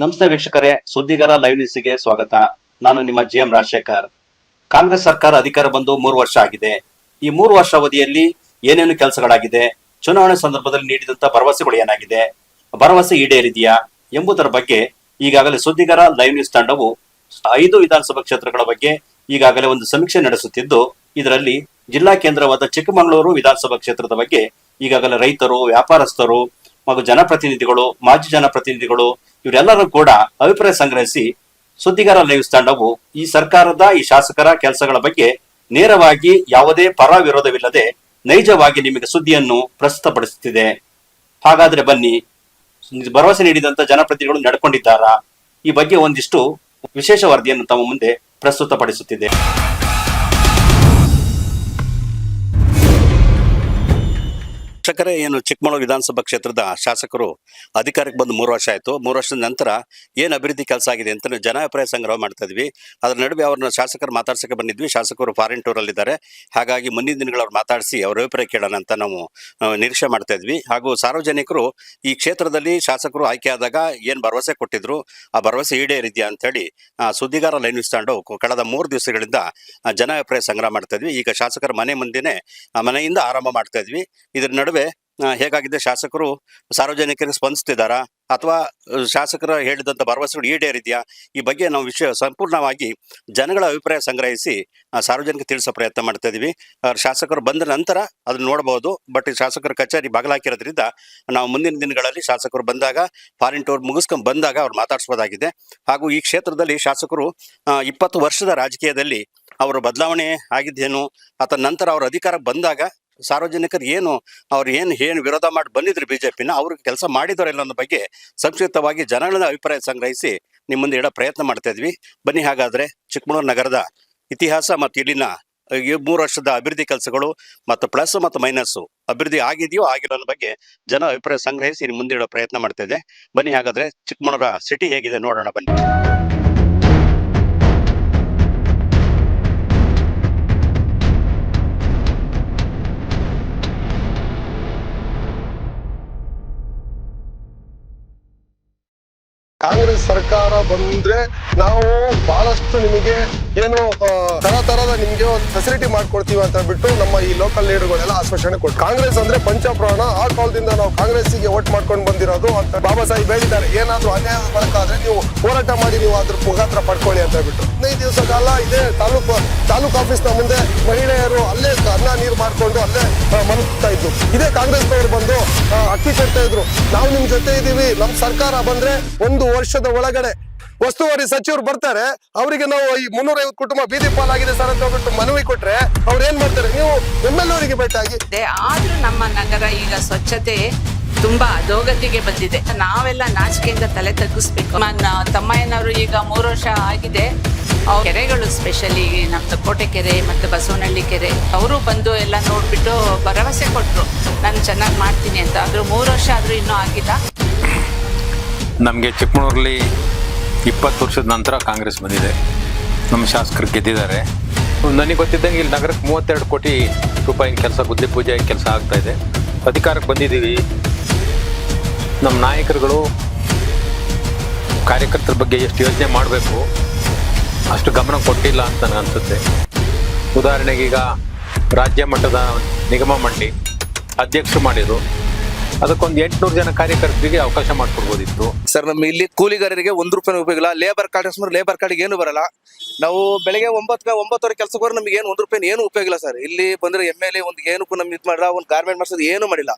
ನಮಸ್ತೆ ವೀಕ್ಷಕರೇ, ಸುದ್ದಿಗಾರ ಲೈವ್ ನ್ಯೂಸ್ಗೆ ಸ್ವಾಗತ. ನಾನು ನಿಮ್ಮ GM ರಾಜಶೇಖರ್. ಕಾಂಗ್ರೆಸ್ ಸರ್ಕಾರ ಅಧಿಕಾರ ಬಂದು 3 ವರ್ಷ ಆಗಿದೆ. ಈ 3 ವರ್ಷ ಅವಧಿಯಲ್ಲಿ ಏನೇನು ಕೆಲಸಗಳಾಗಿದೆ, ಚುನಾವಣೆ ಸಂದರ್ಭದಲ್ಲಿ ನೀಡಿದಂತ ಭರವಸೆಗಳು ಏನಾಗಿದೆ, ಭರವಸೆ ಈಡೇರಿದೆಯಾ ಎಂಬುದರ ಬಗ್ಗೆ ಈಗಾಗಲೇ ಸುದ್ದಿಗಾರ ಲೈವ್ ನ್ಯೂಸ್ ತಂಡವು 5 ವಿಧಾನಸಭಾ ಕ್ಷೇತ್ರಗಳ ಬಗ್ಗೆ ಈಗಾಗಲೇ ಒಂದು ಸಮೀಕ್ಷೆ ನಡೆಸುತ್ತಿದ್ದು, ಇದರಲ್ಲಿ ಜಿಲ್ಲಾ ಕೇಂದ್ರವಾದ ಚಿಕ್ಕಮಗಳೂರು ವಿಧಾನಸಭಾ ಕ್ಷೇತ್ರದ ಬಗ್ಗೆ ಈಗಾಗಲೇ ರೈತರು, ವ್ಯಾಪಾರಸ್ಥರು ಹಾಗೂ ಜನಪ್ರತಿನಿಧಿಗಳು, ಮಾಜಿ ಜನಪ್ರತಿನಿಧಿಗಳು ಇವರೆಲ್ಲರೂ ಕೂಡ ಅಭಿಪ್ರಾಯ ಸಂಗ್ರಹಿಸಿ ಸುದ್ದಿಗಾರ ಲೈವ್ ತಂಡವು ಈ ಸರ್ಕಾರದ ಈ ಶಾಸಕರ ಕೆಲಸಗಳ ಬಗ್ಗೆ ನೇರವಾಗಿ ಯಾವುದೇ ಪರ ವಿರೋಧವಿಲ್ಲದೆ ನೈಜವಾಗಿ ನಿಮಗೆ ಸುದ್ದಿಯನ್ನು ಪ್ರಸ್ತುತಪಡಿಸುತ್ತಿದೆ. ಹಾಗಾದ್ರೆ ಬನ್ನಿ, ಭರವಸೆ ನೀಡಿದಂತ ಜನಪ್ರತಿನಿಧಿಗಳು ನಡ್ಕೊಂಡಿದ್ದಾರಾ ಈ ಬಗ್ಗೆ ಒಂದಿಷ್ಟು ವಿಶೇಷ ವರದಿಯನ್ನು ತಮ್ಮ ಮುಂದೆ ಪ್ರಸ್ತುತಪಡಿಸುತ್ತಿದೆ. ವೀಕ್ಷಕರೇ, ಏನು ಚಿಕ್ಕಮಗಳೂರು ವಿಧಾನಸಭಾ ಕ್ಷೇತ್ರದ ಶಾಸಕರು ಅಧಿಕಾರಕ್ಕೆ ಬಂದು 3 ವರ್ಷ ಆಯಿತು. 3 ವರ್ಷದ ನಂತರ ಏನು ಅಭಿವೃದ್ಧಿ ಕೆಲಸ ಆಗಿದೆ ಅಂತ ಜನಾಭಿಪ್ರಾಯ ಸಂಗ್ರಹ ಮಾಡ್ತಾ ಇದ್ವಿ. ಅದರ ನಡುವೆ ಅವ್ರನ್ನ ಶಾಸಕರು ಮಾತಾಡ್ಸಕ್ಕೆ ಬಂದಿದ್ವಿ. ಶಾಸಕರು ಫಾರಿನ್ ಟೂರಲ್ಲಿದ್ದಾರೆ, ಹಾಗಾಗಿ ಮುಂದಿನ ದಿನಗಳು ಅವ್ರು ಮಾತಾಡಿಸಿ ಅವ್ರ ಅಭಿಪ್ರಾಯ ಕೇಳೋಣ ಅಂತ ನಾವು ನಿರೀಕ್ಷೆ ಮಾಡ್ತಾ ಇದ್ವಿ. ಹಾಗೂ ಸಾರ್ವಜನಿಕರು ಈ ಕ್ಷೇತ್ರದಲ್ಲಿ ಶಾಸಕರು ಆಯ್ಕೆ ಆದಾಗ ಏನು ಭರವಸೆ ಕೊಟ್ಟಿದ್ರು, ಆ ಭರವಸೆ ಈಡೇರಿದೆಯಾ ಅಂತೇಳಿ ಸುದ್ದಿಗಾರ ಲೈವ್ ನ್ಯೂಸ್ ತಂಡ ಕಳೆದ 3 ದಿವಸಗಳಿಂದ ಜನಾಭಿಪ್ರಾಯ ಸಂಗ್ರಹ ಮಾಡ್ತಾ ಇದ್ವಿ. ಈಗ ಶಾಸಕರ ಮನೆ ಮುಂದೆನೆ ಮನೆಯಿಂದ ಆರಂಭ ಮಾಡ್ತಾ ಇದ್ವಿ. ಇದರ ನಡುವೆ ಹೇಗಾಗಿದೆ, ಶಾಸಕರು ಸಾರ್ವಜನಿಕರಿಗೆ ಸ್ಪಂದಿಸ್ತಿದ್ದಾರಾ ಅಥವಾ ಶಾಸಕರು ಹೇಳಿದಂತ ಭರವಸೆಗಳು ಈಡೇರಿದೆಯಾ ಈ ಬಗ್ಗೆ ನಾವು ವಿಷಯ ಸಂಪೂರ್ಣವಾಗಿ ಜನಗಳ ಅಭಿಪ್ರಾಯ ಸಂಗ್ರಹಿಸಿ ಸಾರ್ವಜನಿಕ ತಿಳಿಸೋ ಪ್ರಯತ್ನ ಮಾಡ್ತಾ ಇದೀವಿ. ಶಾಸಕರು ಬಂದ ನಂತರ ಅದನ್ನ ನೋಡಬಹುದು. ಬಟ್ ಶಾಸಕರ ಕಚೇರಿ ಬಾಗಿಲಾಕಿರೋದ್ರಿಂದ ನಾವು ಮುಂದಿನ ದಿನಗಳಲ್ಲಿ ಶಾಸಕರು ಬಂದಾಗ, ಫಾರಿನ್ ಟೂರ್ ಮುಗಿಸ್ಕೊಂಡು ಬಂದಾಗ ಅವ್ರು ಮಾತಾಡಿಸಬಹುದಾಗಿದೆ. ಹಾಗೂ ಈ ಕ್ಷೇತ್ರದಲ್ಲಿ ಶಾಸಕರು 20 ವರ್ಷದ ರಾಜಕೀಯದಲ್ಲಿ ಅವರು ಬದಲಾವಣೆ ಆಗಿದ್ದೇನು ಅಥವಾ ನಂತರ ಅವ್ರ ಅಧಿಕಾರ ಬಂದಾಗ ಸಾರ್ವಜನಿಕರು ಅವ್ರು ಏನು ವಿರೋಧ ಮಾಡಿ ಬಂದಿದ್ರು ಬಿಜೆಪಿನ, ಅವ್ರಿಗೆ ಕೆಲಸ ಮಾಡಿದವರೆಲ್ಲ ಅನ್ನೋ ಬಗ್ಗೆ ಸಂಕ್ಷಿಪ್ತವಾಗಿ ಜನಗಳ ಅಭಿಪ್ರಾಯ ಸಂಗ್ರಹಿಸಿ ನಿಮ್ಮ ಮುಂದೆ ಇಡೋ ಪ್ರಯತ್ನ ಮಾಡ್ತಾ ಇದ್ವಿ. ಬನ್ನಿ, ಹಾಗಾದ್ರೆ ಚಿಕ್ಕಮಗಳೂರು ನಗರದ ಇತಿಹಾಸ ಮತ್ತು ಇಲ್ಲಿನ 3 ವರ್ಷದ ಅಭಿವೃದ್ಧಿ ಕೆಲಸಗಳು ಮತ್ತು ಪ್ಲಸ್ ಮತ್ತು ಮೈನಸ್ ಅಭಿವೃದ್ಧಿ ಆಗಿದೆಯೋ ಆಗಿರೋ ಅನ್ನೋ ಬಗ್ಗೆ ಜನ ಅಭಿಪ್ರಾಯ ಸಂಗ್ರಹಿಸಿ ನಿಮ್ಮ ಮುಂದೆ ಇಡೋ ಪ್ರಯತ್ನ ಮಾಡ್ತಾ ಇದೆ. ಬನ್ನಿ, ಹಾಗಾದ್ರೆ ಚಿಕ್ಕಮಗಳೂರ ಸಿಟಿ ಹೇಗಿದೆ ನೋಡೋಣ ಬನ್ನಿ. ಕಾಂಗ್ರೆಸ್ ಸರ್ಕಾರ ಬಂದ್ರೆ ನಾವು ಬಹಳಷ್ಟು ನಿಮಗೆ ಏನು ತರದ ನಿಮ್ಗೆ ಒಂದು ಫೆಸಿಲಿಟಿ ಮಾಡ್ಕೊಡ್ತೀವಿ ಅಂತ ಹೇಳ್ಬಿಟ್ಟು ನಮ್ಮ ಈ ಲೋಕಲ್ ಲೀಡರ್ಗಳೆಲ್ಲ ಆಶ್ವಾಸನೆ ಕೊಟ್ಟು, ಕಾಂಗ್ರೆಸ್ ಅಂದ್ರೆ ಪಂಚಪ್ರಾಣ, ಆ ಕಾಲದಿಂದ ನಾವು ಕಾಂಗ್ರೆಸ್ಸಿಗೆ ವೋಟ್ ಮಾಡ್ಕೊಂಡು ಬಂದಿರೋದು ಅಂತ ಬಾಬಾ ಸಾಹೇಬ್ ಹೇಳಿದ್ದಾರೆ. ಏನಾದ್ರೂ ಅನ್ಯಾಯ ಬಳಕಾದ್ರೆ ನೀವು ಹೋರಾಟ ಮಾಡಿ ನೀವು ಅದ್ರ ಮುಖಾಂತರ ಪಡ್ಕೊಳ್ಳಿ ಅಂತ ಹೇಳ್ಬಿಟ್ಟು 15 ದಿವಸ ಕಾಲ ಇದೇ ತಾಲೂಕ್ ಆಫೀಸ್ ನ ಮುಂದೆ ಮಹಿಳೆಯರು ಅಲ್ಲೇ ಅನ್ನ ನೀರು ಮಾಡ್ಕೊಂಡು ಅಲ್ಲೇ ಮಲಗ್ತಾ ಇದ್ರು. ಇದೇ ಕಾಂಗ್ರೆಸ್ನವರು ಬಂದು ಅಕ್ಕಿ ಕೊಡ್ತಾ ಇದ್ರು. ನಾವು ನಿಮ್ ಜೊತೆ ಇದೀವಿ, ನಮ್ ಸರ್ಕಾರ ಬಂದ್ರೆ 1 ವರ್ಷದ ಒಳಗಡೆ ಉಸ್ತುವಾರಿ ಸಚಿವರು ಬರ್ತಾರೆ, ಅವರಿಗೆ ನಾವು ಈ 350 ಕುಟುಂಬ ಬೀದಿ ಪಾಲಾಗಿದೆ ಸರ್ ಅಂತ ಹೇಳ್ಬಿಟ್ಟು ಮನವಿ ಕೊಟ್ರೆ ಅವ್ರು ಏನ್ ಮಾಡ್ತಾರೆ, ನೀವು MLA ಭೇಟಿಯಾಗಿ. ಆದ್ರೂ ನಮ್ಮ ನಗರ ಈಗ ಸ್ವಚ್ಛತೆ ತುಂಬಾ ಅಧೋಗತಿಗೆ ಬಂದಿದೆ. ನಾವೆಲ್ಲ ನಾಚಿಕೆಯಿಂದ ತಲೆ ತಗ್ಗಿಸ್ಬೇಕು. ನನ್ನ ತಮ್ಮಯ್ಯನವರು ಈಗ 3 ವರ್ಷ ಆಗಿದೆ. ಅವ್ರ ಕೆರೆಗಳು ಸ್ಪೆಷಲಿ ನಮ್ದು ಕೋಟೆ ಕೆರೆ ಮತ್ತು ಬಸವನಹಳ್ಳಿ ಕೆರೆ ಅವರು ಬಂದು ಎಲ್ಲ ನೋಡ್ಬಿಟ್ಟು ಭರವಸೆ ಕೊಟ್ರು, ನಾನು ಚೆನ್ನಾಗಿ ಮಾಡ್ತೀನಿ ಅಂತ. ಆದ್ರೂ 3 ವರ್ಷ ಆದ್ರೂ ಇನ್ನೂ ಆಗಿಲ್ಲ. ನಮಗೆ ಚಿಕ್ಕಮಗಳೂರಲ್ಲಿ 20 ವರ್ಷದ ನಂತರ ಕಾಂಗ್ರೆಸ್ ಬಂದಿದೆ. ನಮ್ಮ ಶಾಸಕರು ಗೆದ್ದಿದ್ದಾರೆ. ನನಗೆ ಗೊತ್ತಿದ್ದಂಗೆ ಇಲ್ಲಿ ನಗರಕ್ಕೆ 32 ಕೋಟಿ ರೂಪಾಯಿ ಕೆಲಸ, ಗುದ್ಲಿ ಪೂಜೆ ಕೆಲಸ ಆಗ್ತಾ ಇದೆ. ಅಧಿಕಾರಕ್ಕೆ ಬಂದಿದ್ದೀವಿ. ನಮ್ಮ ನಾಯಕರುಗಳು ಕಾರ್ಯಕರ್ತರ ಬಗ್ಗೆ ಎಷ್ಟು ಯೋಚನೆ ಮಾಡಬೇಕು ಅಷ್ಟು ಗಮನ ಕೊಟ್ಟಿಲ್ಲ ಅಂತ ನನಗೆ ಅನಿಸುತ್ತೆ. ಉದಾಹರಣೆಗೆ ಈಗ ರಾಜ್ಯ ಮಟ್ಟದ ನಿಗಮ ಮಂಡಳಿ ಅಧ್ಯಕ್ಷರು ಮಾಡಿದರು, ಅದಕ್ಕೊಂದು 800 ಜನ ಕಾರ್ಯಕರ್ತರಿಗೆ ಅವಕಾಶ ಮಾಡಿಕೊಡ್ಬೋದಿತ್ತು. ಸರ್, ನಮ್ಮ ಇಲ್ಲಿ ಕೂಲಿಗಾರರಿಗೆ 1 ರೂಪಾಯಿ ಉಪಯೋಗ ಇಲ್ಲ. ಲೇಬರ್ ಕಾರ್ಡ್ ಲೇಬರ್ ಕಾರ್ಡಿಗೆ ಏನು ಬರಲ್ಲ. ನಾವು ಬೆಳಗ್ಗೆ 9-9ವರೆ ಕೆಲಸಕ್ಕೆ ನಮಗೆ ಏನು 1 ರೂಪಾಯಿ ಏನು ಉಪಯೋಗ ಇಲ್ಲ ಸರ್. ಇಲ್ಲಿ ಬಂದ್ರೆ MLA ಒಂದು ಏನಕ್ಕೂ ನಮ್ಗೆ ಇದು ಮಾಡಿಲ್ಲ, ಒಂದು ಗಾರ್ಮೆಂಟ್ ಮಾಡಿಸೋದು ಏನು ಮಾಡಿಲ್ಲ.